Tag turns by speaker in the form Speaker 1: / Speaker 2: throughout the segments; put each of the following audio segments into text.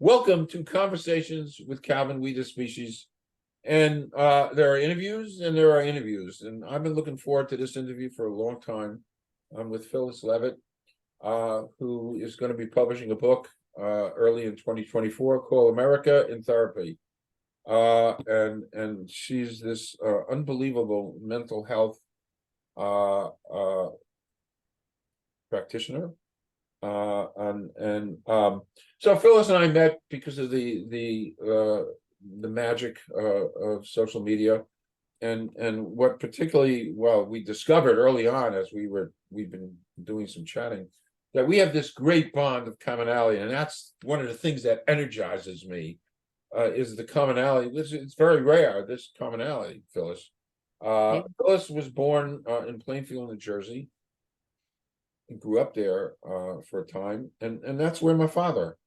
Speaker 1: Welcome to Conversations with Calvin, We the Species. And there are interviews and there are interviews. And I've been looking forward to this interview for a long time. I'm with PHYLLIS LEAVITT, who is going to be publishing a book early in 2024 called America in Therapy. And she's this unbelievable mental health practitioner. So Phyllis and I met because of the magic of social media, and what particularly we discovered early on as we've been doing some chatting, that we have this great bond of commonality, and that's one of the things that energizes me, is the commonality. It's very rare, this commonality, Phyllis. Phyllis was born in Plainfield, New Jersey. Grew up there for a time, and that's where my father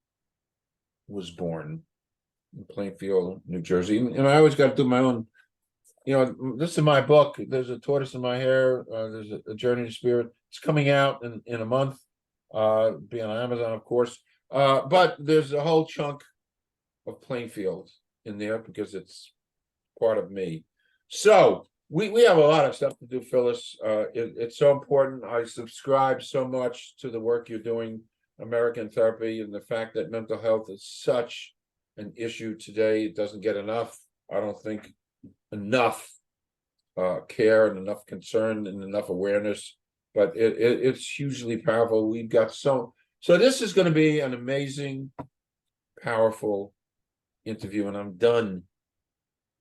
Speaker 1: was born, in Plainfield, New Jersey. And I always got to do my own, this is my book. There's a tortoise in my hair. There's a journey to spirit. It's coming out in a month, be on Amazon, of course. But there's a whole chunk of Plainfield in there because it's part of me. So we have a lot of stuff to do, Phyllis. It's so important. I subscribe so much to the work you're doing, American Therapy, and the fact that mental health is such an issue today. It doesn't get enough, I don't think, enough care and enough concern and enough awareness, but it's hugely powerful. We've got so this is going to be an amazing, powerful interview, and I'm done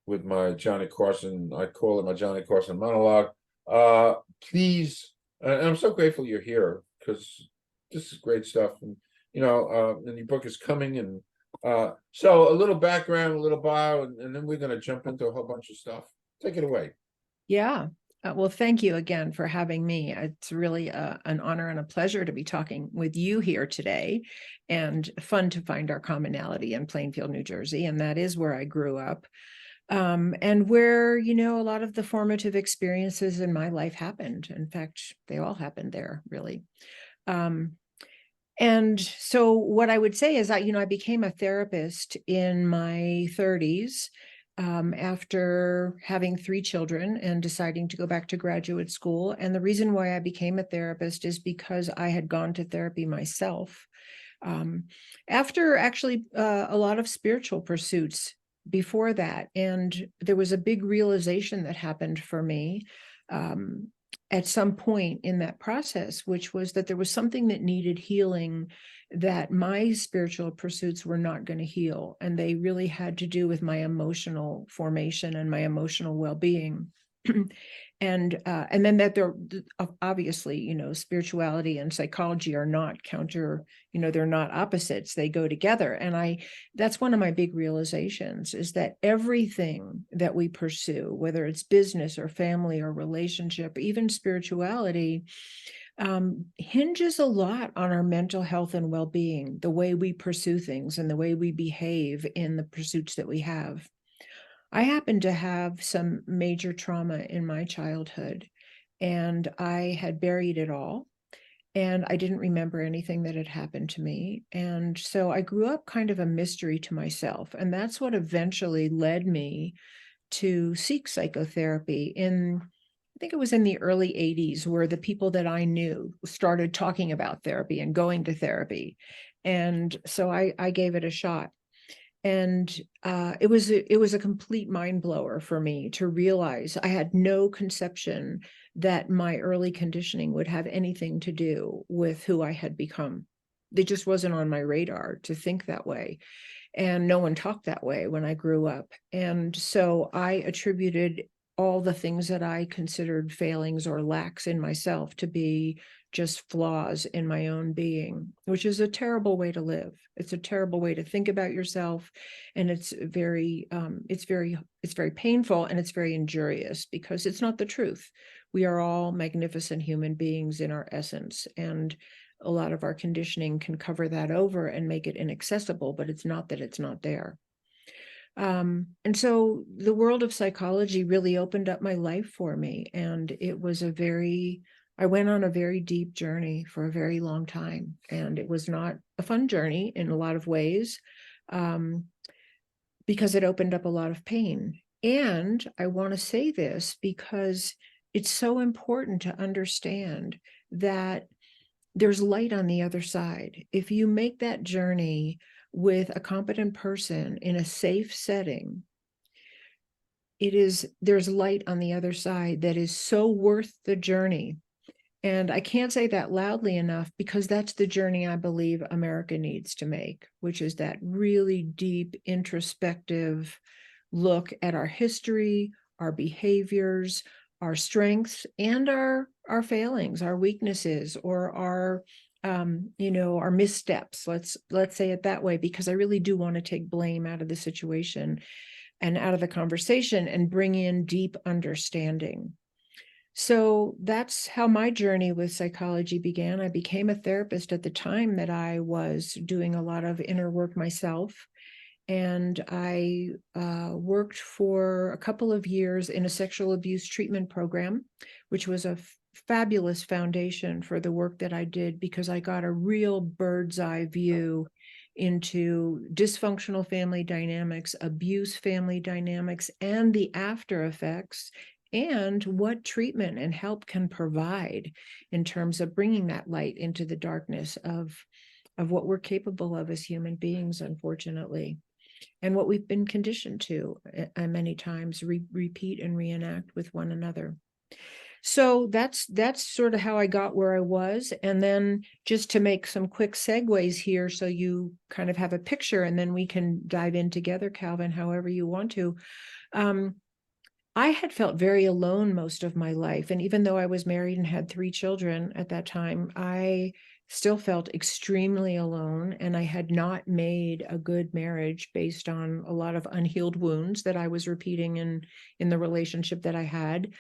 Speaker 1: with my Johnny Carson, I call it my Johnny Carson monologue. Please, and I'm so grateful you're here, because this is great stuff. And and your book is coming, and so a little background, a little bio, and then we're going to jump into a whole bunch of stuff. Take it away.
Speaker 2: Yeah. Well, thank you again for having me. It's really an honor and a pleasure to be talking with you here today, and fun to find our commonality in Plainfield, New Jersey. And that is where I grew up. And where, a lot of the formative experiences in my life happened. In fact, they all happened there, really. And so what I would say is that, I became a therapist in my 30s, after having 3 children and deciding to go back to graduate school. And the reason why I became a therapist is because I had gone to therapy myself, after actually a lot of spiritual pursuits before that. And there was a big realization that happened for me at some point in that process, which was that there was something that needed healing that my spiritual pursuits were not going to heal. And they really had to do with my emotional formation and my emotional well-being. And then that they're obviously, spirituality and psychology are not counter, they're not opposites, they go together. And that's one of my big realizations, is that everything that we pursue, whether it's business or family or relationship, even spirituality, hinges a lot on our mental health and well-being, the way we pursue things and the way we behave in the pursuits that we have. I happened to have some major trauma in my childhood, and I had buried it all, and I didn't remember anything that had happened to me. And so I grew up kind of a mystery to myself, and that's what eventually led me to seek psychotherapy I think it was in the early 80s, where the people that I knew started talking about therapy and going to therapy. And so I gave it a shot. And it was a complete mind blower for me to realize I had no conception that my early conditioning would have anything to do with who I had become. It just wasn't on my radar to think that way. And no one talked that way when I grew up. And so I attributed all the things that I considered failings or lacks in myself to be just flaws in my own being, which is a terrible way to live. It's a terrible way to think about yourself. And it's very painful, and it's very injurious, because it's not the truth. We are all magnificent human beings in our essence. And a lot of our conditioning can cover that over and make it inaccessible, but it's not that it's not there. And so the world of psychology really opened up my life for me. And it was I went on a very deep journey for a very long time. And it was not a fun journey in a lot of ways. because it opened up a lot of pain. And I want to say this because it's so important to understand that there's light on the other side. If you make that journey with a competent person in a safe setting, there's light on the other side that is so worth the journey. And I can't say that loudly enough, because that's the journey I believe America needs to make, which is that really deep, introspective look at our history, our behaviors, our strengths, and our failings, our weaknesses, or our our missteps. Let's say it that way, because I really do want to take blame out of the situation and out of the conversation and bring in deep understanding. So that's how my journey with psychology began. I became a therapist at the time that I was doing a lot of inner work myself. And I worked for a couple of years in a sexual abuse treatment program, which was a fabulous foundation for the work that I did, because I got a real bird's eye view into dysfunctional family dynamics, abuse family dynamics, and the after effects, and what treatment and help can provide in terms of bringing that light into the darkness of what we're capable of as human beings, unfortunately, and what we've been conditioned to many times repeat and reenact with one another. So that's sort of how I got where I was. And then, just to make some quick segues here, so you kind of have a picture, and then we can dive in together, Calvin, however you want to. I had felt very alone most of my life. And even though I was married and had 3 children at that time, I still felt extremely alone. And I had not made a good marriage based on a lot of unhealed wounds that I was repeating in the relationship that I had.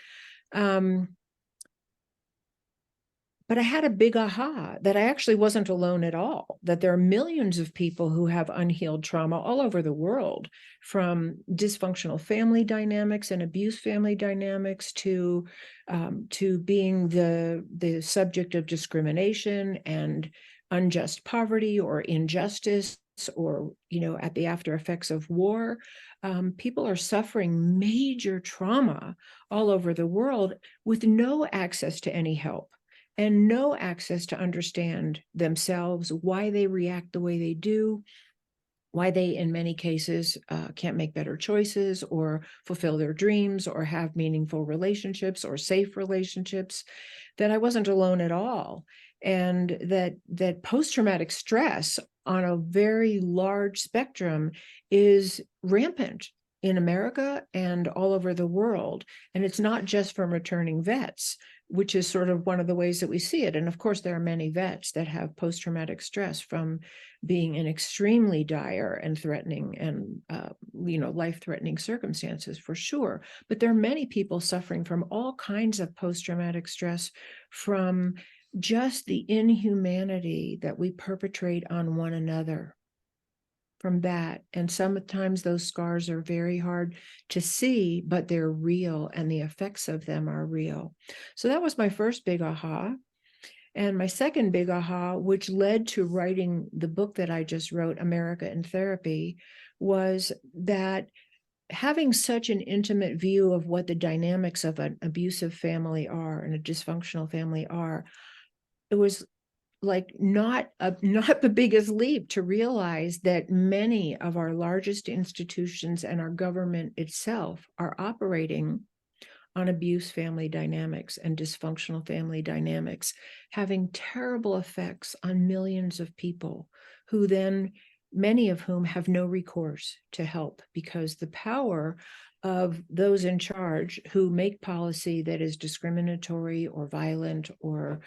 Speaker 2: But I had a big aha that I actually wasn't alone at all, that there are millions of people who have unhealed trauma all over the world, from dysfunctional family dynamics and abuse family dynamics to being the subject of discrimination and unjust poverty or injustice, or at the after effects of war. People are suffering major trauma all over the world with no access to any help and no access to understand themselves, why they react the way they do, why they, in many cases, can't make better choices or fulfill their dreams or have meaningful relationships or safe relationships, that I wasn't alone at all. And that post-traumatic stress on a very large spectrum is rampant in America and all over the world. And it's not just from returning vets, which is sort of one of the ways that we see it. And of course, there are many vets that have post-traumatic stress from being in extremely dire and threatening and, life-threatening circumstances, for sure. But there are many people suffering from all kinds of post-traumatic stress from just the inhumanity that we perpetrate on one another. From that. And sometimes those scars are very hard to see, but they're real, and the effects of them are real. So that was my first big aha. And my second big aha, which led to writing the book that I just wrote, America in Therapy, was that having such an intimate view of what the dynamics of an abusive family are and a dysfunctional family are, it was like not the biggest leap to realize that many of our largest institutions and our government itself are operating on abuse family dynamics and dysfunctional family dynamics, having terrible effects on millions of people, who then, many of whom have no recourse to help, because the power of those in charge who make policy that is discriminatory or violent or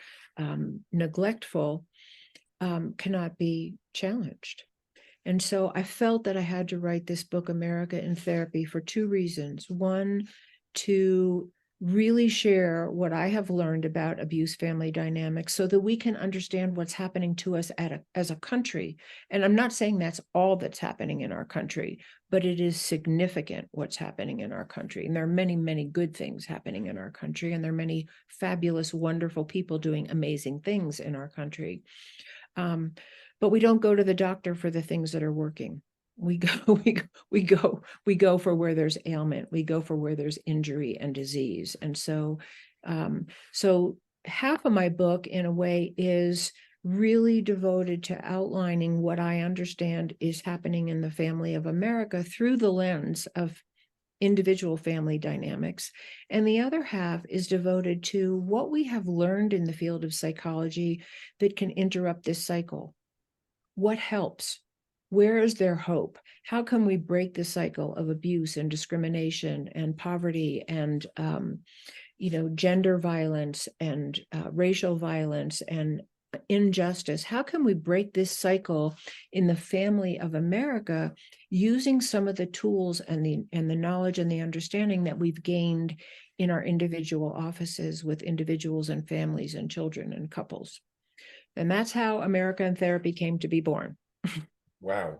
Speaker 2: neglectful cannot be challenged. And so I felt that I had to write this book, America in Therapy, for 2 reasons. One, to really share what I have learned about abuse family dynamics so that we can understand what's happening to us as a country. And I'm not saying that's all that's happening in our country, but it is significant what's happening in our country. And there are many, many good things happening in our country. And there are many fabulous, wonderful people doing amazing things in our country. But we don't go to the doctor for the things that are working. We go, we go for where there's ailment. We go for where there's injury and disease. And so, so half of my book, in a way, is really devoted to outlining what I understand is happening in the family of America through the lens of individual family dynamics. And the other half is devoted to what we have learned in the field of psychology that can interrupt this cycle. What helps? Where is there hope? How can we break the cycle of abuse and discrimination and poverty and gender violence and racial violence and injustice? How can we break this cycle in the family of America using some of the tools and the knowledge and the understanding that we've gained in our individual offices with individuals and families and children and couples? And that's how America in Therapy came to be born.
Speaker 1: Wow.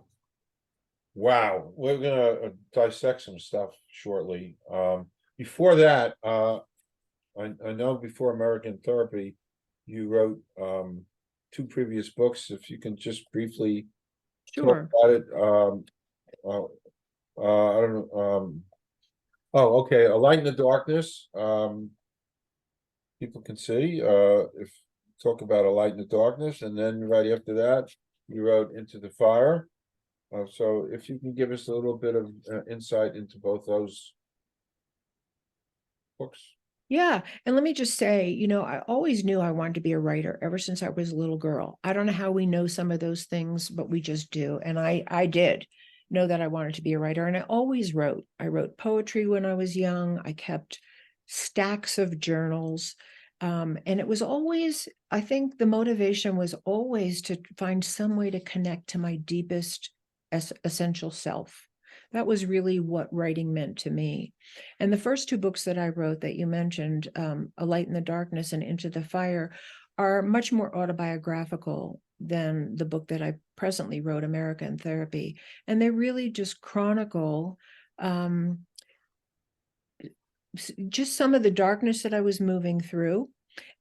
Speaker 1: Wow. We're gonna dissect some stuff shortly. Before that, I know before American Therapy, you wrote two previous books. If you can just briefly
Speaker 2: Sure.
Speaker 1: talk about it. I don't know. Oh, okay. A Light in the Darkness. People can see. If talk about A Light in the Darkness, and then right after that, you wrote Into the Fire. So if you can give us a little bit of insight into both those books.
Speaker 2: Yeah. And let me just say, I always knew I wanted to be a writer ever since I was a little girl. I don't know how we know some of those things, but we just do. And I did know that I wanted to be a writer. And I always wrote. I wrote poetry when I was young. I kept stacks of journals. And it was always, I think the motivation was always to find some way to connect to my deepest essential self. That was really what writing meant to me. And the first two books that I wrote that you mentioned, A Light in the Darkness and Into the Fire, are much more autobiographical than the book that I presently wrote, America in Therapy. And they really just chronicle just some of the darkness that I was moving through,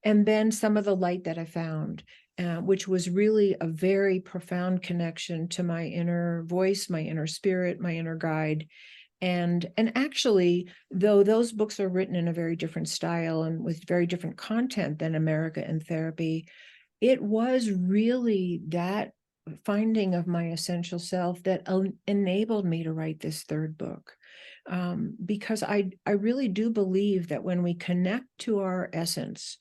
Speaker 2: and then some of the light that I found. Which was really a very profound connection to my inner voice, my inner spirit, my inner guide. And actually, though those books are written in a very different style and with very different content than America in Therapy, it was really that finding of my essential self that enabled me to write this third book. Because I really do believe that when we connect to our essence,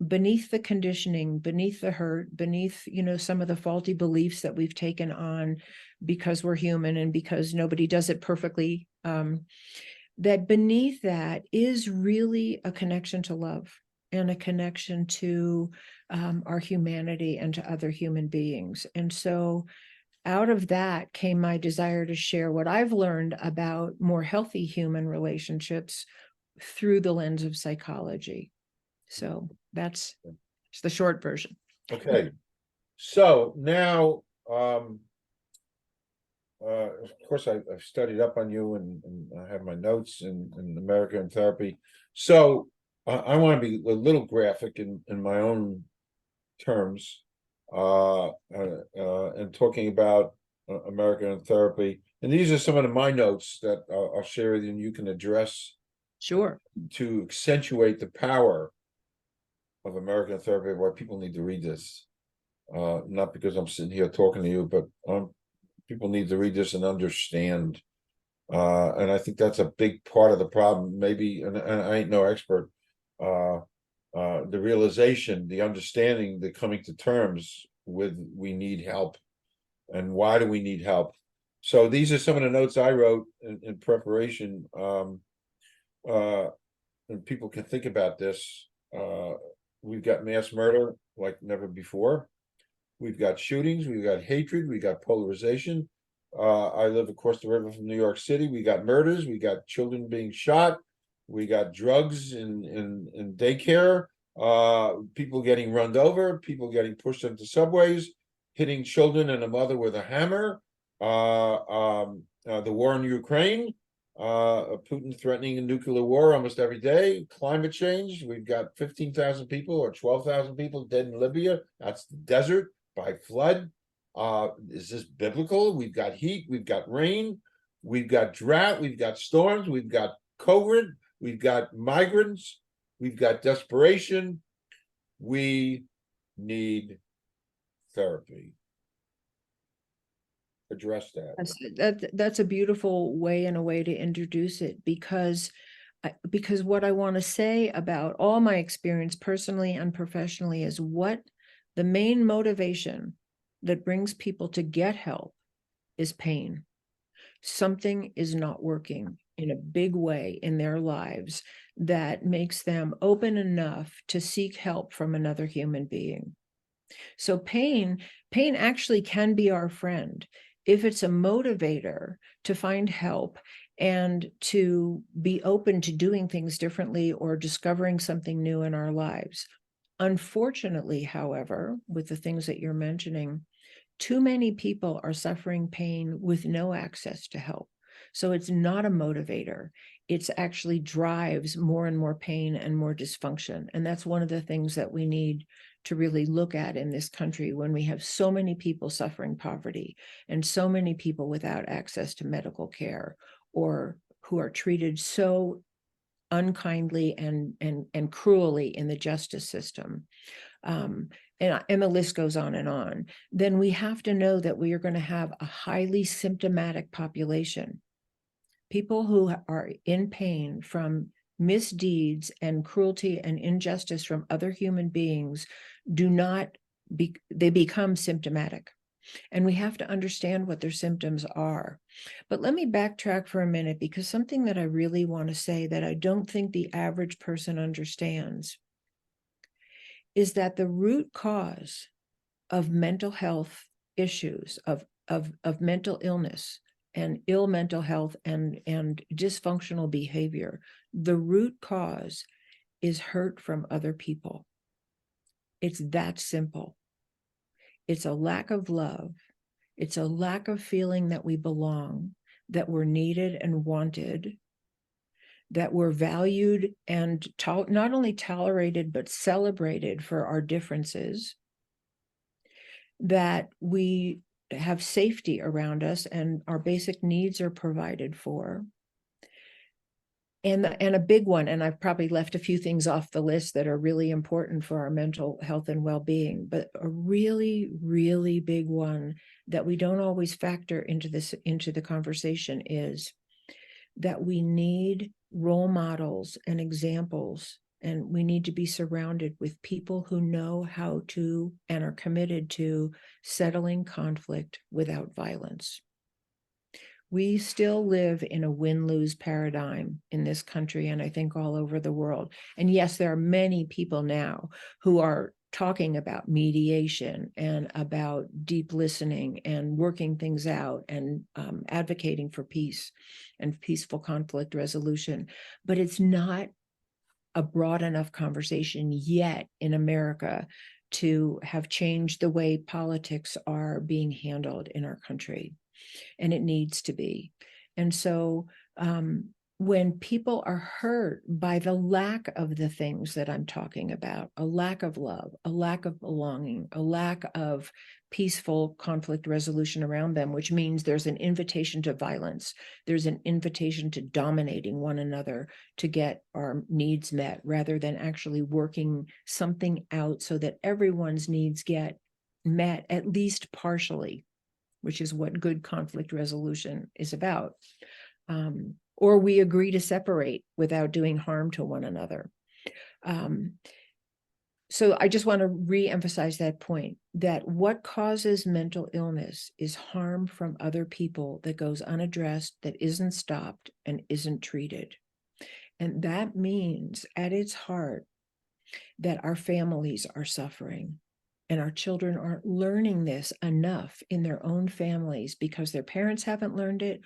Speaker 2: beneath the conditioning, beneath the hurt, beneath, some of the faulty beliefs that we've taken on because we're human and because nobody does it perfectly, that beneath that is really a connection to love and a connection to our humanity and to other human beings. And so out of that came my desire to share what I've learned about more healthy human relationships through the lens of psychology. So that's the short version.
Speaker 1: Okay. So now, of course, I've studied up on you and I have my notes in America in Therapy. So I want to be a little graphic in my own terms, and talking about America in Therapy. And these are some of my notes that I'll share with you, and you can address.
Speaker 2: Sure.
Speaker 1: To accentuate the power of American Therapy, why people need to read this. Not because I'm sitting here talking to you, but people need to read this and understand. And I think that's a big part of the problem. Maybe, and I ain't no expert. The realization, the understanding, the coming to terms with we need help, and why do we need help? So these are some of the notes I wrote in preparation. And people can think about this. We've got mass murder like never before. We've got shootings, we've got hatred, we got polarization. I live across the river from New York City. We got murders, we got children being shot, we got drugs in daycare, people getting run over, people getting pushed into subways, hitting children and a mother with a hammer, the war in Ukraine, Putin threatening a nuclear war almost every day, climate change. We've got 15,000 people or 12,000 people dead in Libya. That's the desert by flood. Is this biblical? We've got heat, we've got rain, we've got drought, we've got storms, we've got COVID, we've got migrants, we've got desperation. We need therapy. Address that.
Speaker 2: That's a beautiful way and a way to introduce it, because what I want to say about all my experience personally and professionally is what the main motivation that brings people to get help is pain. Something is not working in a big way in their lives that makes them open enough to seek help from another human being. So pain actually can be our friend if it's a motivator to find help and to be open to doing things differently or discovering something new in our lives. Unfortunately, however, with the things that you're mentioning, too many people are suffering pain with no access to help. So it's not a motivator. It's actually drives more and more pain and more dysfunction. And that's one of the things that we need to really look at in this country when we have so many people suffering poverty and so many people without access to medical care, or who are treated so unkindly and cruelly in the justice system. And the list goes on and on. Then we have to know that we are going to have a highly symptomatic population. People who are in pain from misdeeds and cruelty and injustice from other human beings they become symptomatic. And we have to understand what their symptoms are. But let me backtrack for a minute, because something that I really want to say that I don't think the average person understands is that the root cause of mental health issues, of mental illness and ill mental health and dysfunctional behavior, the root cause is hurt from other people. It's that simple. It's a lack of love. It's a lack of feeling that we belong, that we're needed and wanted, that we're valued and not only tolerated, but celebrated for our differences, that we have safety around us and our basic needs are provided for. And a big one, and I've probably left a few things off the list that are really important for our mental health and well-being, but a really, really big one that we don't always factor into the conversation is that we need role models and examples, and we need to be surrounded with people who know how to and are committed to settling conflict without violence. We still live in a win-lose paradigm in this country, and I think all over the world. And yes, there are many people now who are talking about mediation and about deep listening and working things out and advocating for peace and peaceful conflict resolution. But it's not a broad enough conversation yet in America to have changed the way politics are being handled in our country. And it needs to be. And so when people are hurt by the lack of the things that I'm talking about, a lack of love, a lack of belonging, a lack of peaceful conflict resolution around them, which means there's an invitation to violence, there's an invitation to dominating one another to get our needs met, rather than actually working something out so that everyone's needs get met, at least partially, which is what good conflict resolution is about. Or we agree to separate without doing harm to one another. So I just want to re-emphasize that point, that what causes mental illness is harm from other people that goes unaddressed, that isn't stopped and isn't treated. And that means at its heart that our families are suffering. And our children aren't learning this enough in their own families because their parents haven't learned it,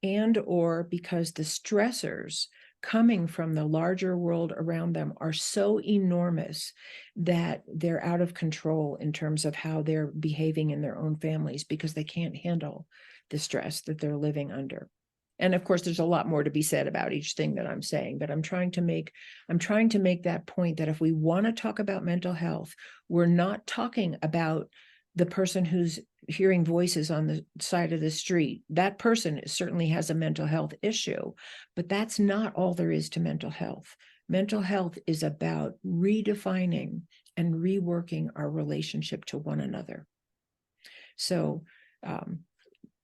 Speaker 2: and or because the stressors coming from the larger world around them are so enormous that they're out of control in terms of how they're behaving in their own families, because they can't handle the stress that they're living under. And of course, there's a lot more to be said about each thing that I'm saying, but I'm trying to make that point that if we want to talk about mental health, we're not talking about the person who's hearing voices on the side of the street, that person certainly has a mental health issue, but that's not all there is to mental health. Mental health is about redefining and reworking our relationship to one another. So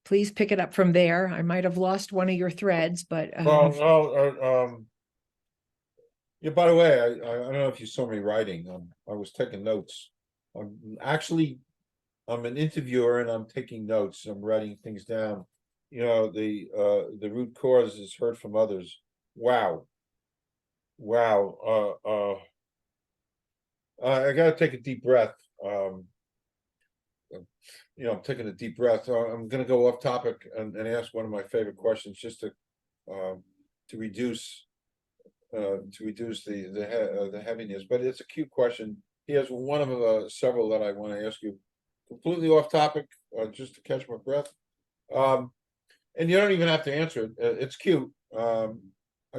Speaker 2: please pick it up from there. I might have lost one of your threads, but
Speaker 1: yeah, by the way, I don't know if you saw me writing. I was taking notes. I'm an interviewer and I'm taking notes. I'm writing things down. You know, the root cause is heard from others. Wow. I gotta take a deep breath. I'm taking a deep breath. I'm gonna go off topic and ask one of my favorite questions just to reduce the heaviness, but it's a cute question. Here's one of several that I want to ask you. Completely off topic, just to catch my breath. And you don't even have to answer it. It's cute. I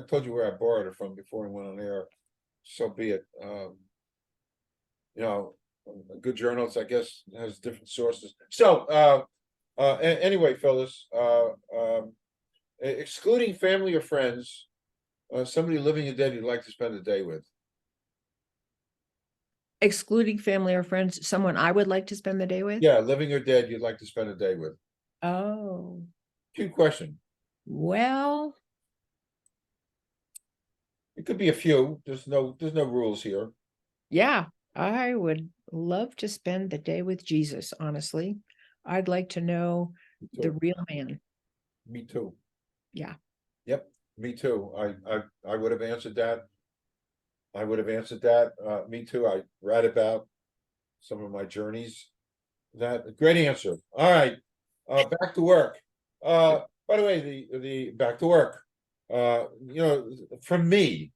Speaker 1: told you where I borrowed it from before I went on air. So be it. A good journalist, I guess, has different sources. So, anyway, Phyllis, excluding family or friends, somebody living or dead you'd like to spend a day with.
Speaker 2: Excluding family or friends, someone I would like to spend the day with?
Speaker 1: Yeah, living or dead you'd like to spend a day with.
Speaker 2: Oh.
Speaker 1: Cute question.
Speaker 2: Well,
Speaker 1: it could be a few. There's no rules here.
Speaker 2: Yeah, I would love to spend the day with Jesus, honestly. I'd like to know the real man.
Speaker 1: Me too.
Speaker 2: Yeah.
Speaker 1: Yep, me too. I would have answered that. Me too. I read about some of my journeys. Great answer. All right. Back to work. By the way, the back to work. For me,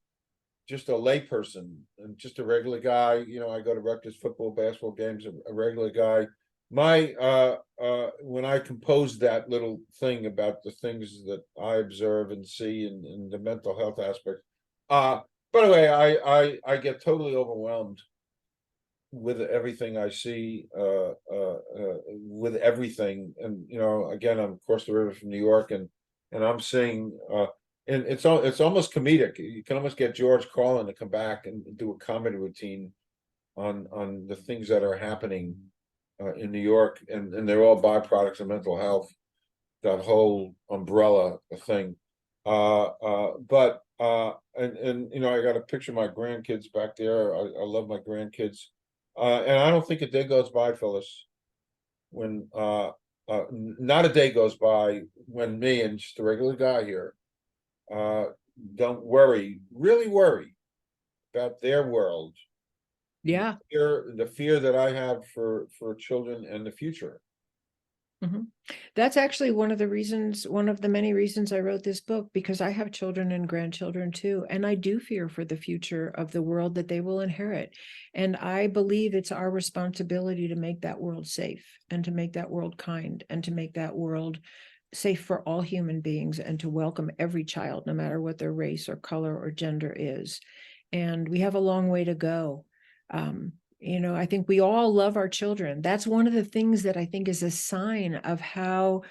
Speaker 1: just a layperson and just a regular guy, I go to Rutgers football, basketball games, a regular guy. When I composed that little thing about the things that I observe and see in the mental health aspect, by the way, I get totally overwhelmed with everything I see, with everything. And, again, I'm across the river from New York and I'm seeing, and it's almost comedic. You can almost get George Carlin to come back and do a comedy routine on the things that are happening in New York, and they're all byproducts of mental health. That whole umbrella thing. I got a picture of my grandkids back there. I love my grandkids, and I don't think a day goes by, Phyllis, when not a day goes by when me and just a regular guy here don't really worry about their world.
Speaker 2: Yeah.
Speaker 1: The fear that I have for children and the future.
Speaker 2: Mm-hmm. That's actually one of the many reasons I wrote this book, because I have children and grandchildren too. And I do fear for the future of the world that they will inherit. And I believe it's our responsibility to make that world safe and to make that world kind and to make that world safe for all human beings and to welcome every child, no matter what their race or color or gender is. And we have a long way to go. I think we all love our children. That's one of the things that I think is a sign of how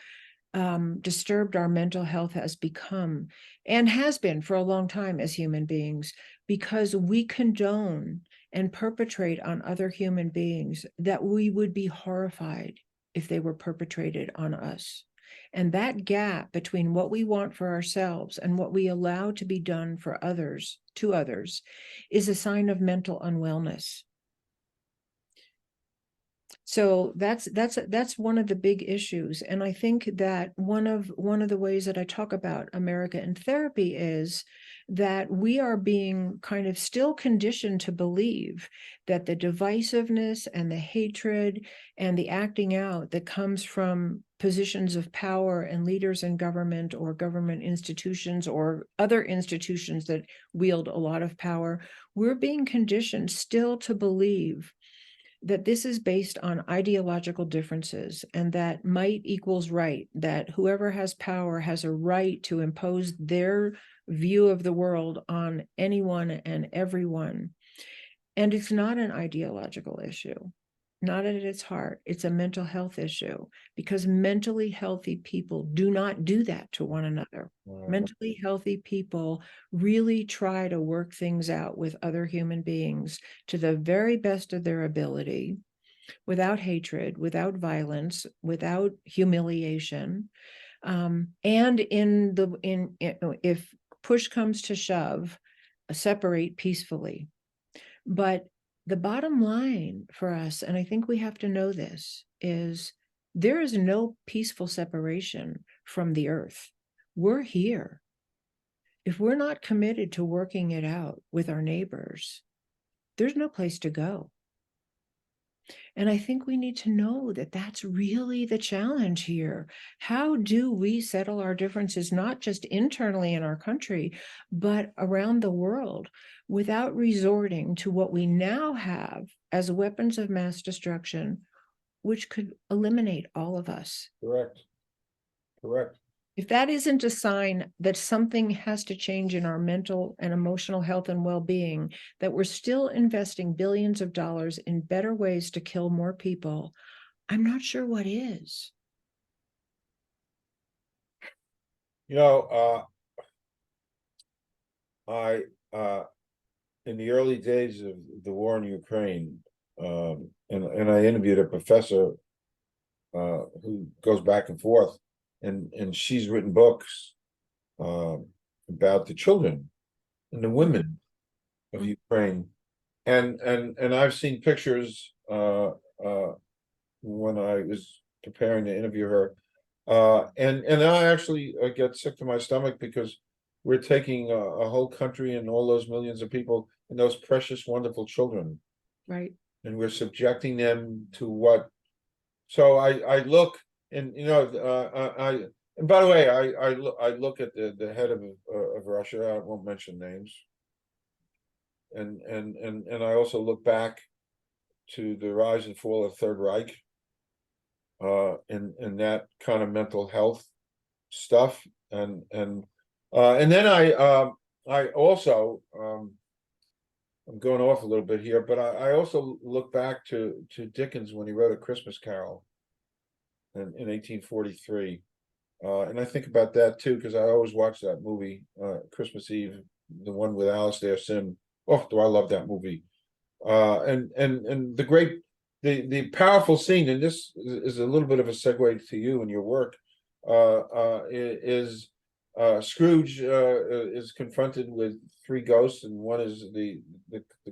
Speaker 2: disturbed our mental health has become and has been for a long time as human beings, because we condone and perpetrate on other human beings that we would be horrified if they were perpetrated on us. And that gap between what we want for ourselves and what we allow to be done for others, to others, is a sign of mental unwellness. So that's one of the big issues. And I think that one of the ways that I talk about America in therapy is that we are being kind of still conditioned to believe that the divisiveness and the hatred and the acting out that comes from positions of power and leaders in government or government institutions or other institutions that wield a lot of power, we're being conditioned still to believe that this is based on ideological differences and that might equals right, that whoever has power has a right to impose their view of the world on anyone and everyone. And it's not an ideological issue. Not at its heart. It's a mental health issue, because mentally healthy people do not do that to one another. Mentally healthy people really try to work things out with other human beings to the very best of their ability, without hatred, without violence, without humiliation. And if push comes to shove, separate peacefully. But the bottom line for us, and I think we have to know this, is there is no peaceful separation from the earth. We're here. If we're not committed to working it out with our neighbors, there's no place to go. And I think we need to know that that's really the challenge here. How do we settle our differences, not just internally in our country, but around the world, without resorting to what we now have as weapons of mass destruction, which could eliminate all of us?
Speaker 1: Correct. Correct.
Speaker 2: If that isn't a sign that something has to change in our mental and emotional health and well-being, that we're still investing billions of dollars in better ways to kill more people, I'm not sure what is.
Speaker 1: You know, in the early days of the war in Ukraine, and I interviewed a professor who goes back and forth, and she's written books about the children and the women of Ukraine, and I've seen pictures when I was preparing to interview her, and I actually get sick to my stomach, because we're taking a whole country and all those millions of people and those precious, wonderful children,
Speaker 2: Right.
Speaker 1: and we're subjecting them to what. So I look, and and by the way, I look at the head of Russia. I won't mention names, and I also look back to the rise and fall of Third Reich, and that kind of mental health stuff, and then I also I'm going off a little bit here, but I also look back to Dickens when he wrote A Christmas Carol in 1843, and I think about that too, because I always watch that movie, Christmas Eve, the one with Alistair Sim. Oh, do I love that movie? And the powerful scene, and this is a little bit of a segue to you and your work, is Scrooge is confronted with three ghosts, and one is the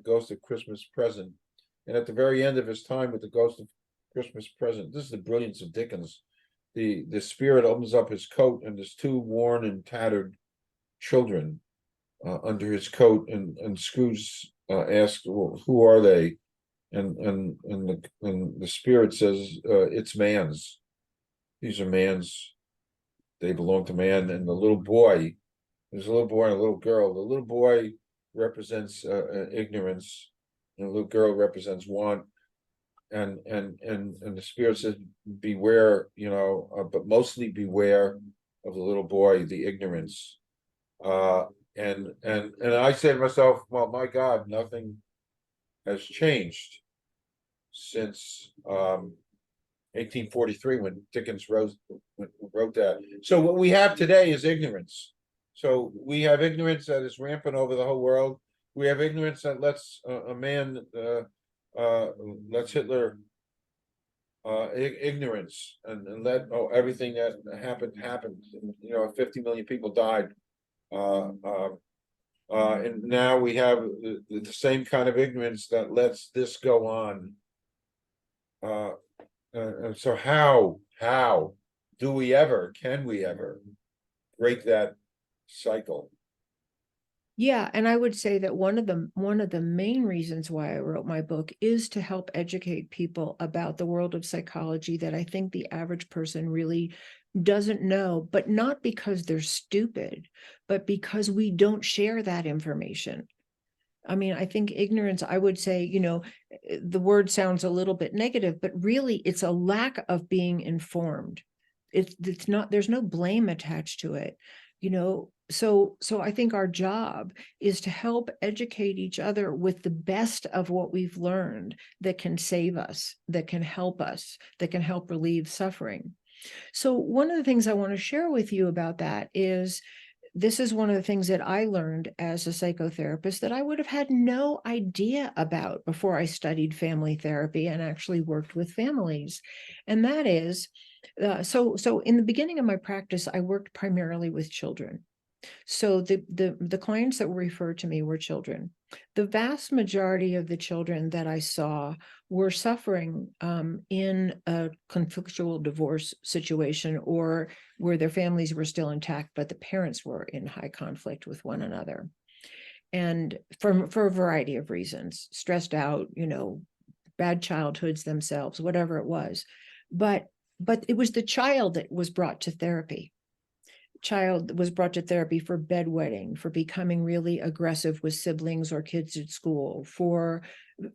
Speaker 1: ghost of Christmas Present. And at the very end of his time with the ghost of Christmas Present, this is the brilliance of Dickens. The spirit opens up his coat, and there's two worn and tattered children under his coat, and Scrooge asks, well, "Who are they?" And the spirit says, "It's man's. These are man's. They belong to man." And the little boy, there's a little boy and a little girl. The little boy represents ignorance, and the little girl represents want. And the spirit says, "Beware, but mostly beware of the little boy, the ignorance." And I say to myself, well, my God, nothing has changed since 1843, when Dickens wrote that. So what we have today is ignorance. So we have ignorance that is rampant over the whole world. We have ignorance that lets a man lets Hitler ignorance, and let everything that happened. 50 million people died. And now we have the same kind of ignorance that lets this go on. And so how can we ever break that cycle?
Speaker 2: Yeah, and I would say that one of the main reasons why I wrote my book is to help educate people about the world of psychology that I think the average person really doesn't know, but not because they're stupid, but because we don't share that information. I mean, I think ignorance, I would say, the word sounds a little bit negative, but really it's a lack of being informed. It's not, there's no blame attached to it. so I think our job is to help educate each other with the best of what we've learned that can save us, that can help us, that can help relieve suffering. So one of the things I want to share with you about that is, this is one of the things that I learned as a psychotherapist that I would have had no idea about before I studied family therapy and actually worked with families. And that is, so in the beginning of my practice, I worked primarily with children. So the clients that were referred to me were children. The vast majority of the children that I saw were suffering in a conflictual divorce situation, or where their families were still intact, but the parents were in high conflict with one another. And for a variety of reasons, stressed out, bad childhoods themselves, whatever it was. But it was the child that was brought to therapy. Child was brought to therapy for bedwetting, for becoming really aggressive with siblings or kids at school, for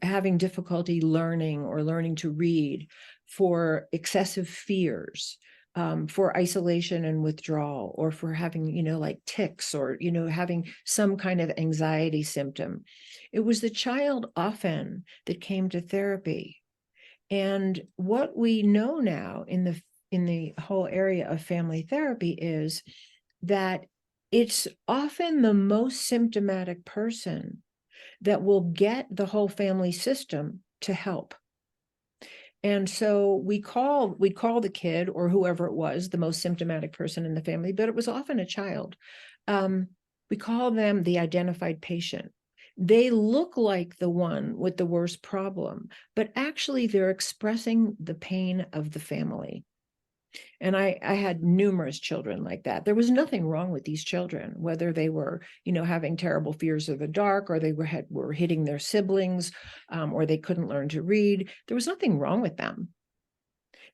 Speaker 2: having difficulty learning or learning to read, for excessive fears, for isolation and withdrawal, or for having, like tics, or, having some kind of anxiety symptom. It was the child often that came to therapy. And what we know now in the whole area of family therapy is that it's often the most symptomatic person that will get the whole family system to help. And so we'd call the kid, or whoever it was, the most symptomatic person in the family, but it was often a child. We call them the identified patient. They look like the one with the worst problem, but actually they're expressing the pain of the family. And I had numerous children like that. There was nothing wrong with these children, whether they were, having terrible fears of the dark, or they were hitting their siblings, or they couldn't learn to read. There was nothing wrong with them.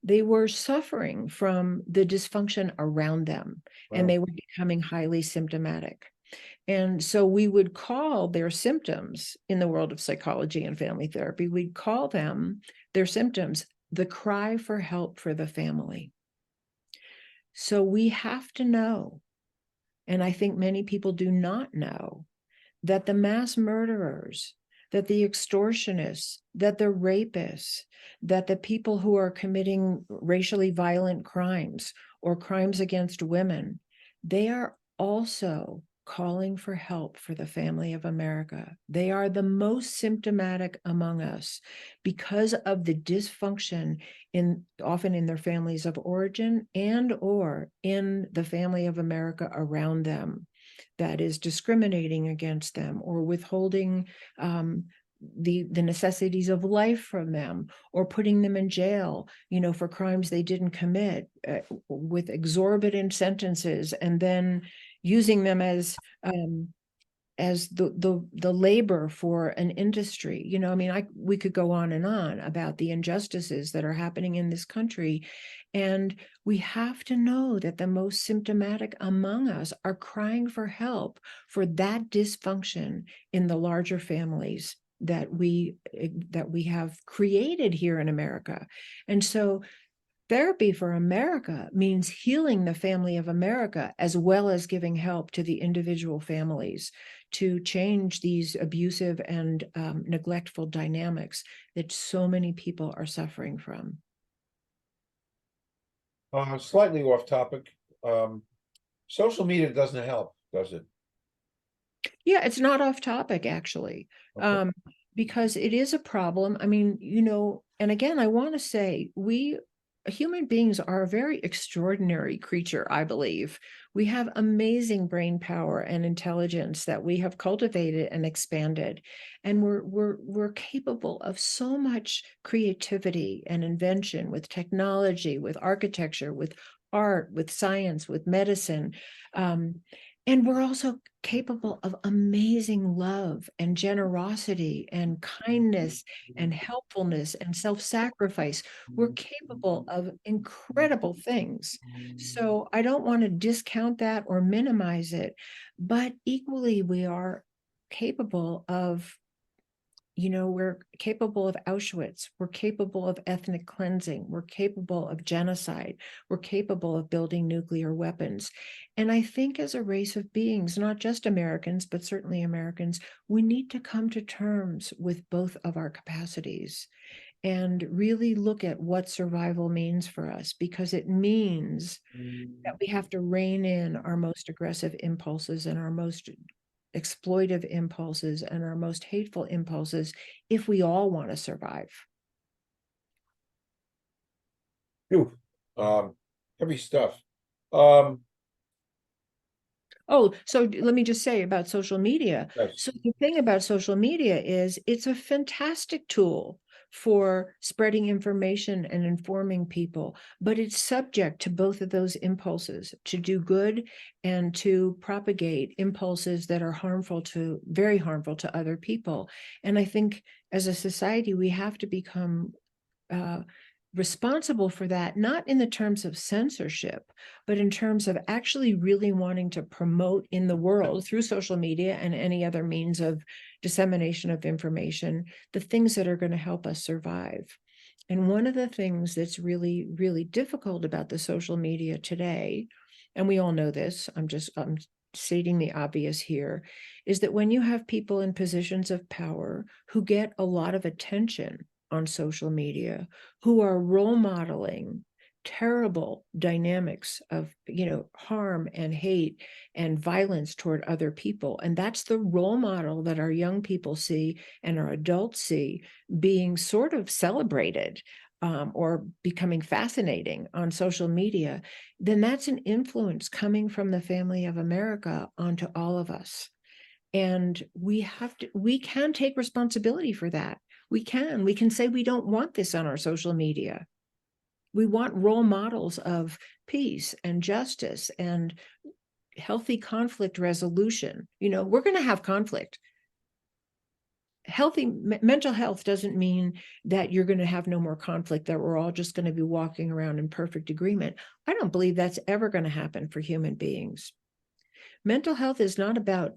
Speaker 2: They were suffering from the dysfunction around them, and they were becoming highly symptomatic. And so we would call their symptoms, in the world of psychology and family therapy, we'd call them, their symptoms, the cry for help for the family. So we have to know, and I think many people do not know, that the mass murderers, that the extortionists, that the rapists, that the people who are committing racially violent crimes or crimes against women, they are also calling for help for the family of America. They are the most symptomatic among us because of the dysfunction often in their families of origin, and or in the family of America around them, that is discriminating against them, or withholding the necessities of life from them, or putting them in jail, for crimes they didn't commit, with exorbitant sentences, and then using them as the labor for an industry. We could go on and on about the injustices that are happening in this country. And we have to know that the most symptomatic among us are crying for help for that dysfunction in the larger families that we have created here in America. And so Therapy for America means healing the family of America, as well as giving help to the individual families to change these abusive and neglectful dynamics that so many people are suffering from.
Speaker 1: Slightly off topic. Social media doesn't help, does it?
Speaker 2: Yeah, it's not off topic, actually,
Speaker 1: Okay.
Speaker 2: because it is a problem. I mean, and again, I want to say human beings are a very extraordinary creature, I believe. We have amazing brain power and intelligence that we have cultivated and expanded. And we're capable of so much creativity and invention with technology, with architecture, with art, with science, with medicine. And we're also capable of amazing love and generosity and kindness and helpfulness and self-sacrifice. We're capable of incredible things. So I don't want to discount that or minimize it, but equally we are capable of we're capable of Auschwitz, we're capable of ethnic cleansing, we're capable of genocide, we're capable of building nuclear weapons. And I think as a race of beings, not just Americans, but certainly Americans, we need to come to terms with both of our capacities and really look at what survival means for us, because it means that we have to rein in our most aggressive impulses and our most exploitive impulses and our most hateful impulses if we all want to survive.
Speaker 1: Phew. Heavy stuff. Um,
Speaker 2: Oh, so let me just say about social media.
Speaker 1: yes.
Speaker 2: So the thing about social media is it's a fantastic tool for spreading information and informing people, but it's subject to both of those impulses, to do good and to propagate impulses that are very harmful to other people. And I think as a society, we have to become responsible for that, not in the terms of censorship, but in terms of actually really wanting to promote in the world through social media and any other means of dissemination of information, the things that are going to help us survive. And one of the things that's really, really difficult about the social media today, and we all know this, I'm stating the obvious here, is that when you have people in positions of power who get a lot of attention on social media, who are role modeling terrible dynamics of harm and hate and violence toward other people, and that's the role model that our young people see and our adults see being sort of celebrated or becoming fascinating on social media, then that's an influence coming from the family of America onto all of us. And we can take responsibility for that. We can say we don't want this on our social media. We want role models of peace and justice and healthy conflict resolution. We're going to have conflict. Healthy mental health doesn't mean that you're going to have no more conflict, that we're all just going to be walking around in perfect agreement. I don't believe that's ever going to happen for human beings. Mental health is not about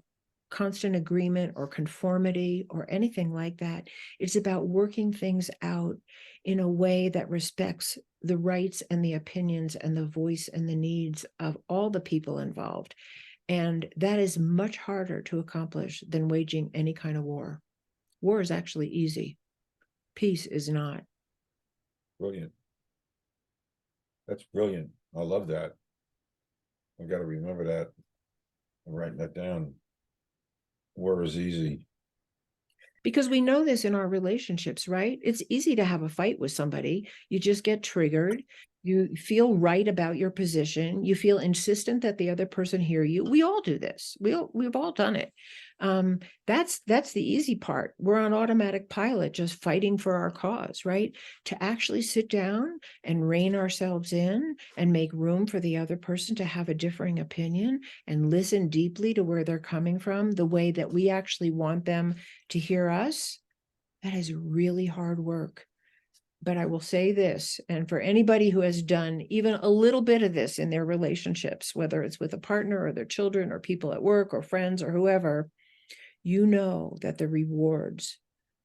Speaker 2: constant agreement or conformity or anything like that. It's about working things out in a way that respects the rights and the opinions and the voice and the needs of all the people involved. And that is much harder to accomplish than waging any kind of war. War is actually easy. Peace is not.
Speaker 1: Brilliant. That's brilliant. I love that. I got to remember that. I'm writing that down. War is easy.
Speaker 2: Because we know this in our relationships, right? It's easy to have a fight with somebody. You just get triggered. You feel right about your position. You feel insistent that the other person hear you. We all do this. We've all done it. That's the easy part. We're on automatic pilot, just fighting for our cause, right? To actually sit down and rein ourselves in and make room for the other person to have a differing opinion and listen deeply to where they're coming from, the way that we actually want them to hear us, that is really hard work. But I will say this, and for anybody who has done even a little bit of this in their relationships, whether it's with a partner or their children or people at work or friends or whoever, you know that the rewards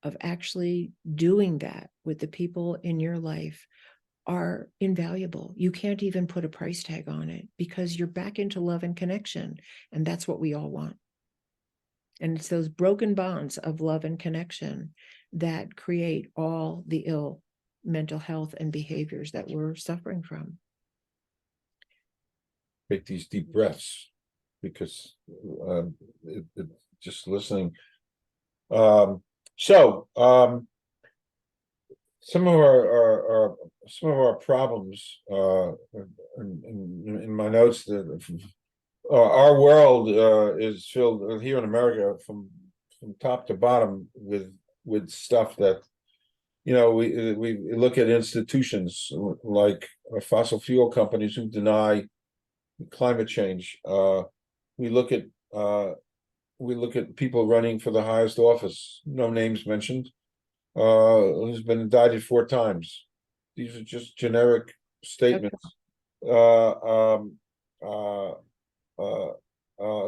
Speaker 2: of actually doing that with the people in your life are invaluable. You can't even put a price tag on it because you're back into love and connection. And that's what we all want. And it's those broken bonds of love and connection that create all the ill mental health and behaviors that we're suffering from.
Speaker 1: Take these deep breaths because just listening. Some of our problems in my notes that our world is filled here in America from top to bottom with stuff that we look at institutions like fossil fuel companies who deny climate change. We look at people running for the highest office, no names mentioned, who's been indicted 4 times. These are just generic statements.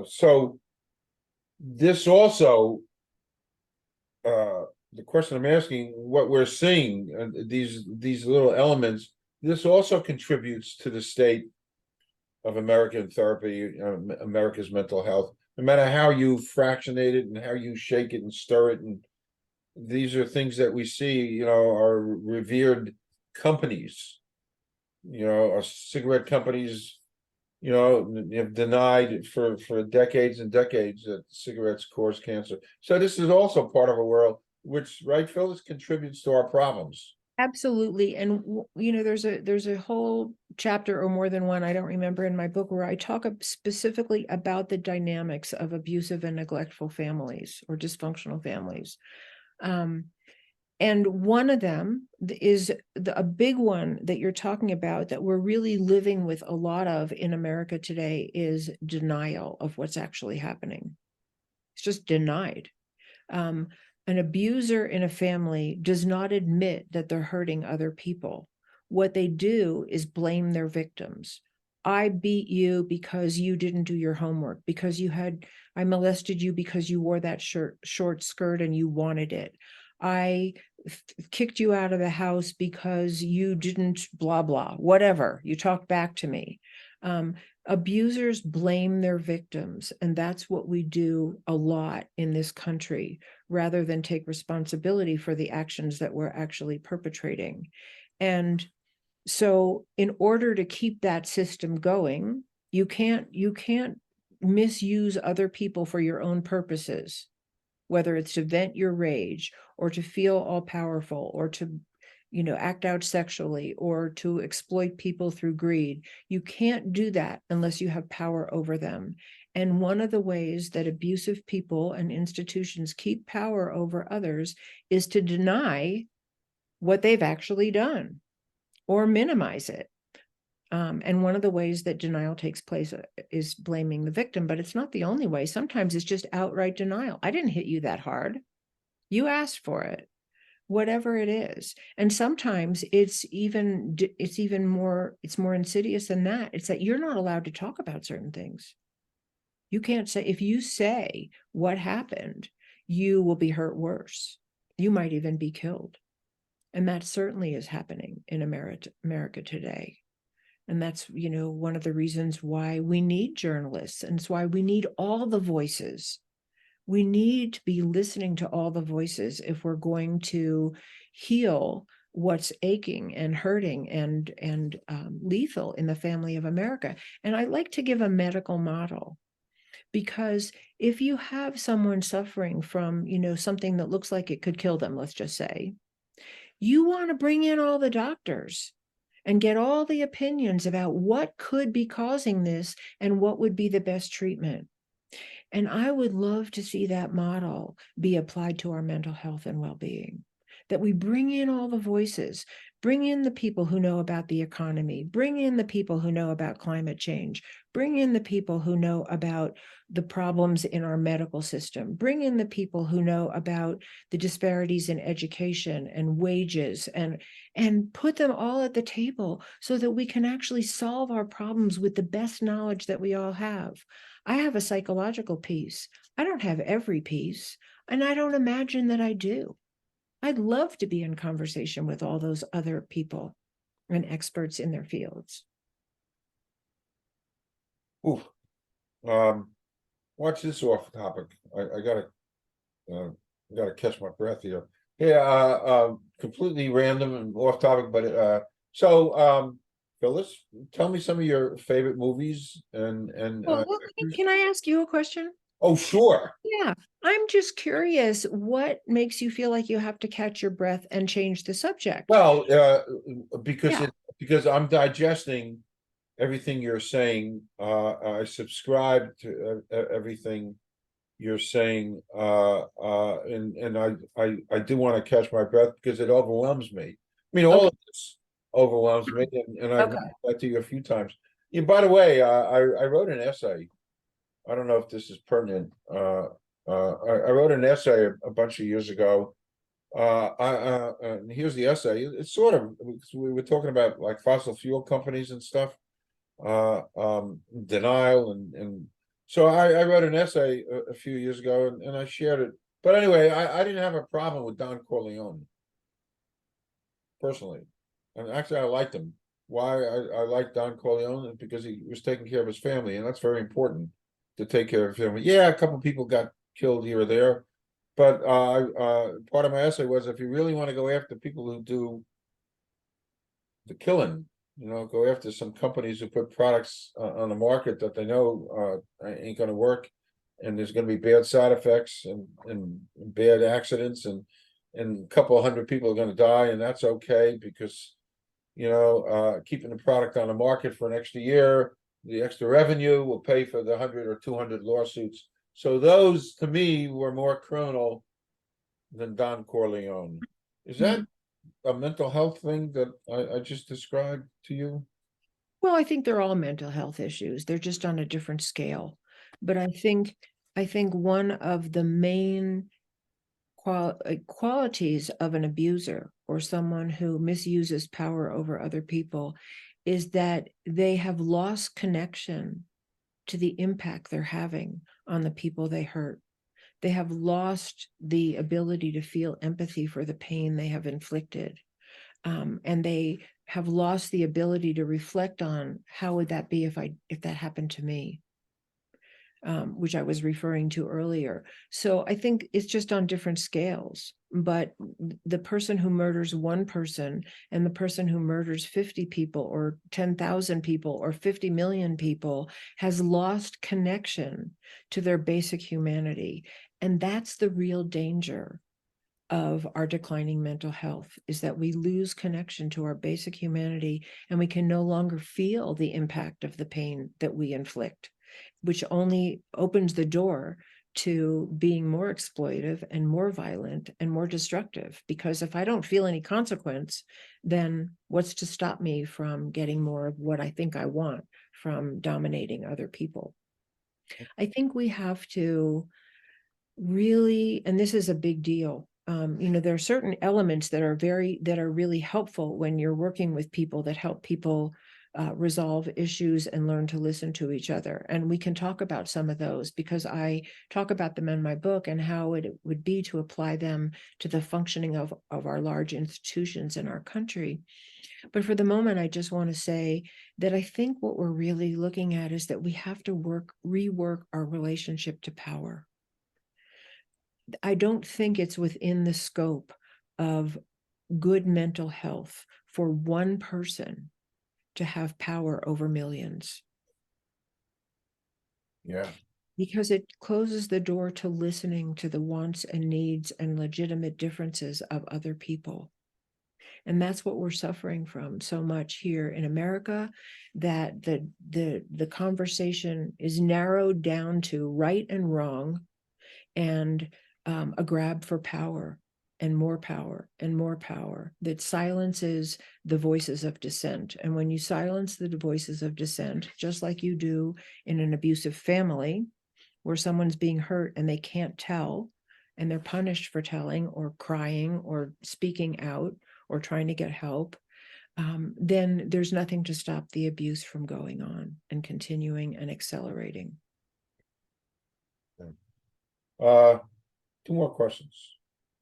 Speaker 1: So this also the question I'm asking, what we're seeing, these little elements, this also contributes to the state of American therapy, America's mental health. No matter how you fractionate it and how you shake it and stir it, and these are things that we see, are revered companies, are cigarette companies, have denied for decades and decades that cigarettes cause cancer. So this is also part of a world which, right, Phyllis, contributes to our problems.
Speaker 2: Absolutely. And there's a whole chapter or more than one, I don't remember, in my book where I talk specifically about the dynamics of abusive and neglectful families or dysfunctional families. And one of them is a big one that you're talking about that we're really living with a lot of in America today is denial of what's actually happening. It's just denied. An abuser in a family does not admit that they're hurting other people. What they do is blame their victims. I beat you because you didn't do your homework, because I molested you because you wore that short skirt and you wanted it. I kicked you out of the house because you didn't blah, blah, whatever. You talked back to me. Abusers blame their victims, and that's what we do a lot in this country, rather than take responsibility for the actions that we're actually perpetrating. And so in order to keep that system going, you can't misuse other people for your own purposes, whether it's to vent your rage or to feel all powerful or to act out sexually or to exploit people through greed. You can't do that unless you have power over them. And one of the ways that abusive people and institutions keep power over others is to deny what they've actually done or minimize it. And one of the ways that denial takes place is blaming the victim, but it's not the only way. Sometimes it's just outright denial. I didn't hit you that hard. You asked for it. Whatever it is. And sometimes it's more insidious than that. It's that you're not allowed to talk about certain things. You can't say, if you say what happened, you will be hurt worse. You might even be killed. And that certainly is happening in America today. And that's, one of the reasons why we need journalists, and it's why we need all the voices. We need to be listening to all the voices if we're going to heal what's aching and hurting and lethal in the family of America. And I like to give a medical model, because if you have someone suffering from, something that looks like it could kill them, let's just say, you want to bring in all the doctors and get all the opinions about what could be causing this and what would be the best treatment. And I would love to see that model be applied to our mental health and well-being, that we bring in all the voices, bring in the people who know about the economy, bring in the people who know about climate change, bring in the people who know about the problems in our medical system, bring in the people who know about the disparities in education and wages, and put them all at the table so that we can actually solve our problems with the best knowledge that we all have. I have a psychological piece. I don't have every piece, and I don't imagine that I do. I'd love to be in conversation with all those other people and experts in their fields.
Speaker 1: Ooh, watch this off topic. I gotta catch my breath here. Yeah, completely random and off topic, but so Phyllis, tell me some of your favorite movies and
Speaker 2: Well, can I ask you a question?
Speaker 1: Oh, sure.
Speaker 2: Yeah, I'm just curious, what makes you feel like you have to catch your breath and change the subject?
Speaker 1: Well, because I'm digesting everything you're saying. I subscribe to everything you're saying. And I do want to catch my breath because it overwhelms me. I mean, all of this overwhelms me, and I've mentioned that to you a few times. Yeah, by the way, I wrote an essay. I don't know if this is pertinent. I wrote an essay a bunch of years ago. And here's the essay. It's sort of, we were talking about like fossil fuel companies and stuff, denial, and so I wrote an essay a few years ago, and I shared it But anyway, I didn't have a problem with Don Corleone personally, and actually I liked him. Why I liked Don Corleone? Because he was taking care of his family, and that's very important to take care of your family. Yeah, a couple people got killed here or there, but part of my essay was if you really want to go after people who do the killing, go after some companies who put products on the market that they know ain't going to work, and there's going to be bad side effects and bad accidents, and a couple of hundred people are going to die, and that's okay because keeping the product on the market for an extra year, the extra revenue will pay for the 100 or 200 lawsuits. So those, to me, were more criminal than Don Corleone. Is that a mental health thing that I just described to you?
Speaker 2: Well, I think they're all mental health issues. They're just on a different scale. But I think one of the main qualities of an abuser or someone who misuses power over other people is that they have lost connection to the impact they're having on the people they hurt. They have lost the ability to feel empathy for the pain they have inflicted. And they have lost the ability to reflect on how would that be if that happened to me, which I was referring to earlier. So I think it's just on different scales. But the person who murders one person and the person who murders 50 people or 10,000 people or 50 million people has lost connection to their basic humanity. And that's the real danger of our declining mental health, is that we lose connection to our basic humanity and we can no longer feel the impact of the pain that we inflict, which only opens the door to being more exploitive and more violent and more destructive. Because if I don't feel any consequence, then what's to stop me from getting more of what I think I want from dominating other people? I think we have to really, and this is a big deal, there are certain elements that are really helpful when you're working with people, that help people resolve issues and learn to listen to each other. And we can talk about some of those because I talk about them in my book and how it would be to apply them to the functioning of our large institutions in our country. But for the moment, I just want to say that I think what we're really looking at is that we have to rework our relationship to power. I don't think it's within the scope of good mental health for one person to have power over millions.
Speaker 1: Yeah.
Speaker 2: Because it closes the door to listening to the wants and needs and legitimate differences of other people. And that's what we're suffering from so much here in America, that the conversation is narrowed down to right and wrong, and a grab for power and more power and more power that silences the voices of dissent. And when you silence the voices of dissent, just like you do in an abusive family where someone's being hurt and they can't tell, and they're punished for telling or crying or speaking out or trying to get help, then there's nothing to stop the abuse from going on and continuing and accelerating.
Speaker 1: Two more questions.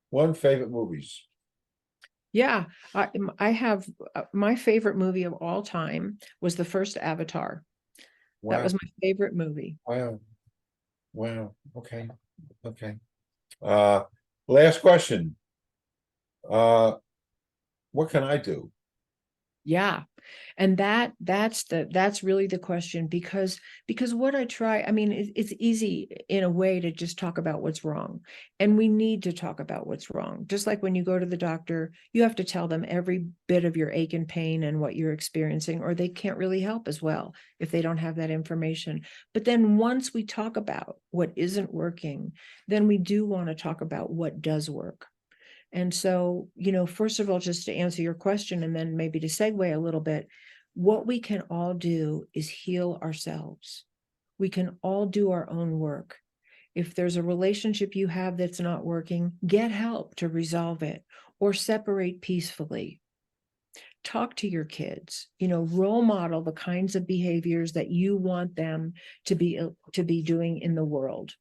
Speaker 1: One, favorite movies.
Speaker 2: Yeah, I have my favorite movie of all time was the first Avatar.
Speaker 1: Wow.
Speaker 2: That was my favorite movie.
Speaker 1: Wow. Wow. Okay. Okay. Last question. What can I do?
Speaker 2: Yeah. And that's really the question, because what I try, I mean, it's easy in a way to just talk about what's wrong. And we need to talk about what's wrong. Just like when you go to the doctor, you have to tell them every bit of your ache and pain and what you're experiencing, or they can't really help as well if they don't have that information. But then once we talk about what isn't working, then we do want to talk about what does work. And so, first of all, just to answer your question and then maybe to segue a little bit, what we can all do is heal ourselves. We can all do our own work. If there's a relationship you have that's not working, get help to resolve it or separate peacefully. Talk to your kids, role model the kinds of behaviors that you want them to be doing in the world.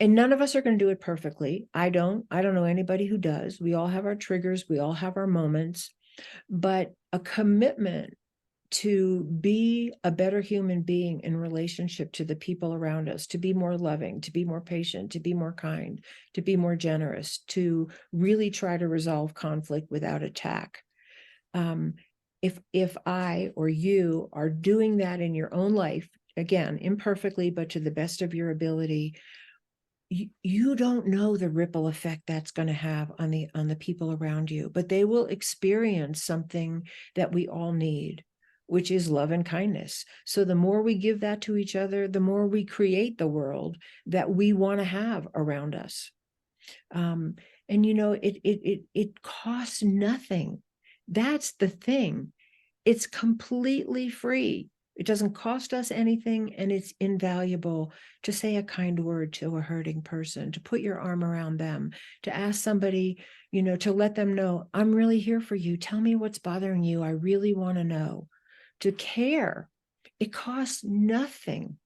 Speaker 2: And none of us are going to do it perfectly. I don't know anybody who does. We all have our triggers. We all have our moments, but a commitment to be a better human being in relationship to the people around us, to be more loving, to be more patient, to be more kind, to be more generous, to really try to resolve conflict without attack. If I or you are doing that in your own life, again, imperfectly, but to the best of your ability, you don't know the ripple effect that's going to have on the people around you, but they will experience something that we all need, which is love and kindness. So the more we give that to each other, the more we create the world that we want to have around us. And it costs nothing. That's the thing. It's completely free. It doesn't cost us anything, and it's invaluable to say a kind word to a hurting person, to put your arm around them, to ask somebody, to let them know, I'm really here for you. Tell me what's bothering you. I really want to know. To care. It costs nothing,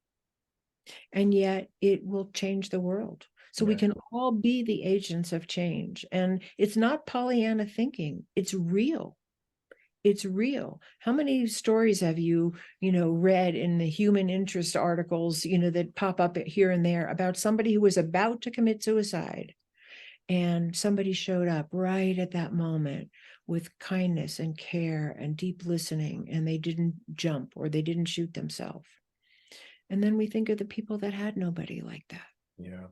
Speaker 2: and yet it will change the world. So we can all be the agents of change. And it's not Pollyanna thinking. It's real. It's real. How many stories have you, read in the human interest articles, that pop up here and there about somebody who was about to commit suicide, and somebody showed up right at that moment with kindness and care and deep listening, and they didn't jump or they didn't shoot themselves. And then we think of the people that had nobody like that.
Speaker 1: Yeah.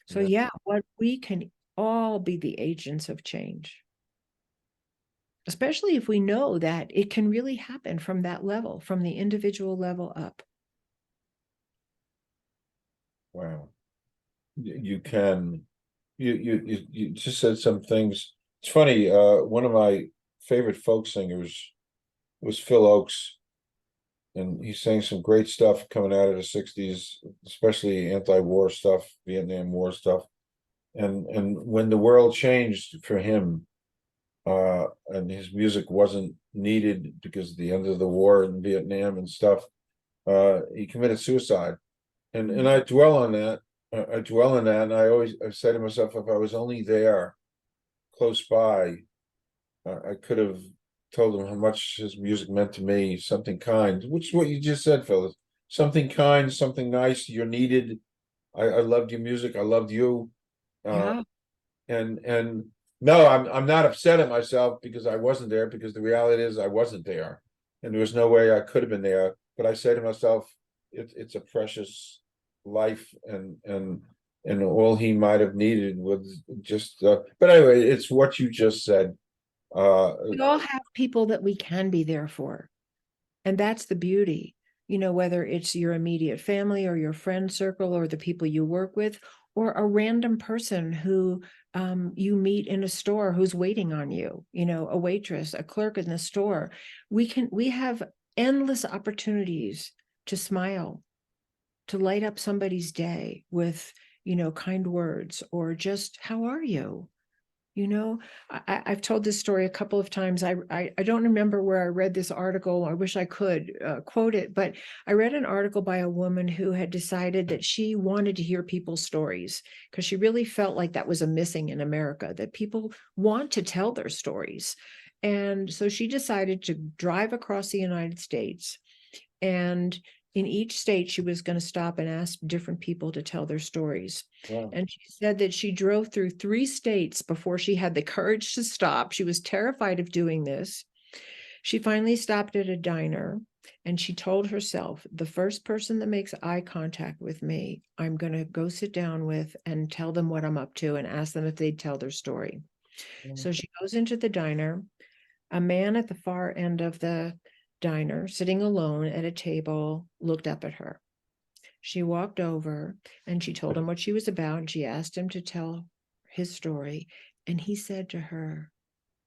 Speaker 2: So what we can all be the agents of change. Especially if we know that it can really happen from that level, from the individual level up.
Speaker 1: Wow. You can, you just said some things. It's funny, one of my favorite folk singers was Phil Oakes, and he sang some great stuff coming out of the 60s, especially anti-war stuff, Vietnam War stuff. And when the world changed for him, and his music wasn't needed because of the end of the war in Vietnam and stuff, he committed suicide. And I dwell on that. I dwell on that, and I say to myself, if I was only there, close by, I could have told him how much his music meant to me, something kind, which is what you just said, Phyllis. Something kind, something nice. You're needed. I loved your music. I loved you.
Speaker 2: Yeah.
Speaker 1: And no, I'm not upset at myself because I wasn't there, because the reality is I wasn't there, and there was no way I could have been there. But I say to myself, it's a precious life, and all he might have needed was just. But anyway, it's what you just said.
Speaker 2: We all have people that we can be there for. And that's the beauty, whether it's your immediate family or your friend circle or the people you work with, or a random person who you meet in a store who's waiting on you, a waitress, a clerk in the store. We have endless opportunities to smile, to light up somebody's day with, kind words, or just, how are you? I've told this story a couple of times. I don't remember where I read this article. I wish I could quote it, but I read an article by a woman who had decided that she wanted to hear people's stories because she really felt like that was a missing in America, that people want to tell their stories. And so she decided to drive across the United States, and in each state, she was going to stop and ask different people to tell their stories.
Speaker 1: Wow.
Speaker 2: And she said that she drove through 3 states before she had the courage to stop. She was terrified of doing this. She finally stopped at a diner, and she told herself, the first person that makes eye contact with me, I'm going to go sit down with and tell them what I'm up to and ask them if they'd tell their story. So she goes into the diner. A man at the far end of the diner, sitting alone at a table, looked up at her. She walked over and she told him what she was about, and she asked him to tell his story. And he said to her,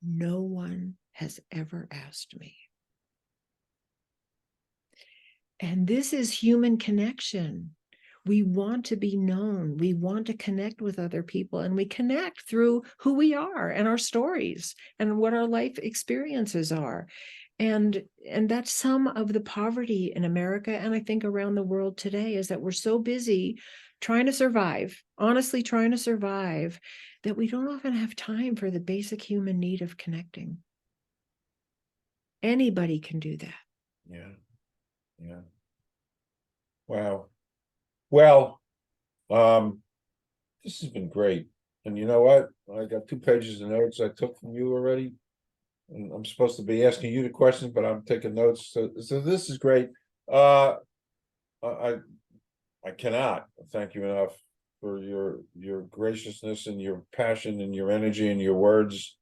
Speaker 2: no one has ever asked me. And this is human connection. We want to be known. We want to connect with other people, and we connect through who we are and our stories and what our life experiences are. And that's some of the poverty in America, and I think around the world today, is that we're so busy trying to survive, honestly trying to survive, that we don't often have time for the basic human need of connecting. Anybody can do that.
Speaker 1: Yeah. Yeah. Wow. Well, this has been great. And you know what? I got 2 pages of notes I took from you already. And I'm supposed to be asking you the questions, but I'm taking notes. So this is great. I I cannot thank you enough for your graciousness and your passion and your energy and your words.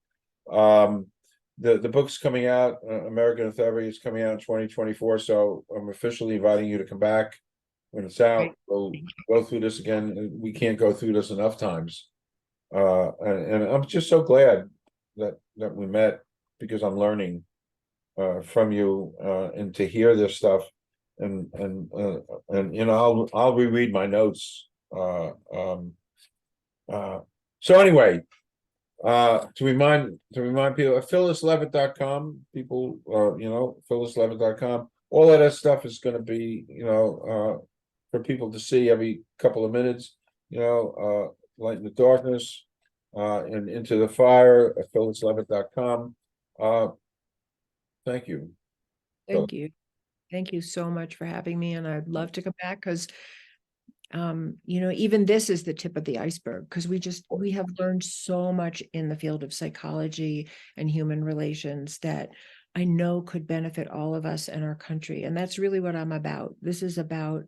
Speaker 1: The book's coming out, American Authority is coming out in 2024. So I'm officially inviting you to come back when it's out. We'll go through this again. We can't go through this enough times. And I'm just so glad that we met, because I'm learning from you, and to hear this stuff, and you know, I'll reread my notes. So anyway, to remind people, PHYLLISLEAVITT.com, people, you know, PHYLLISLEAVITT.com. All of that stuff is going to be, you know, for people to see every couple of minutes. You know, Light in the Darkness, and Into the Fire at PHYLLISLEAVITT.com. Thank you.
Speaker 2: Thank you. Thank you so much for having me. And I'd love to come back, because you know, even this is the tip of the iceberg, because we have learned so much in the field of psychology and human relations that I know could benefit all of us in our country. And that's really what I'm about. This is about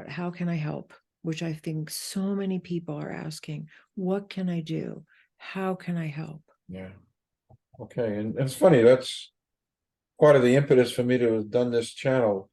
Speaker 2: how can I help, which I think so many people are asking. What can I do? How can I help?
Speaker 1: Yeah. Okay. And it's funny, that's part of the impetus for me to have done this channel.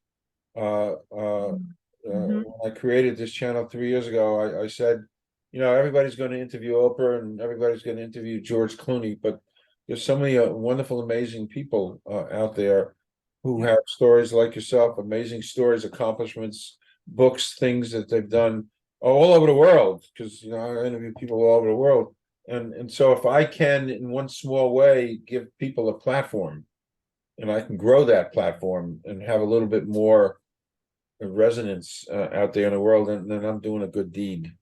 Speaker 2: Mhm.
Speaker 1: When I created this channel 3 years ago, I said, you know, everybody's going to interview Oprah and everybody's going to interview George Clooney, but there's so many wonderful, amazing people out there who have stories like yourself, amazing stories, accomplishments, books, things that they've done all over the world. Because you know, I interview people all over the world, and so if I can, in one small way, give people a platform, and I can grow that platform and have a little bit more resonance out there in the world, and then I'm doing a good deed.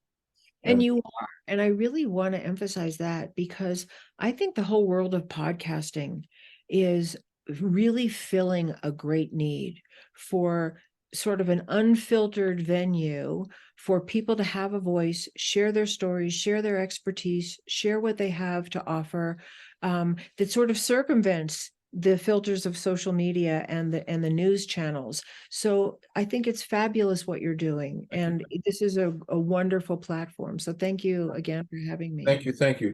Speaker 2: And you are. And I really want to emphasize that, because I think the whole world of podcasting is really filling a great need for sort of an unfiltered venue for people to have a voice, share their stories, share their expertise, share what they have to offer, that sort of circumvents the filters of social media and the news channels. So I think it's fabulous what you're doing, and this is a wonderful platform. So thank you again for having me.
Speaker 1: Thank you. Thank you.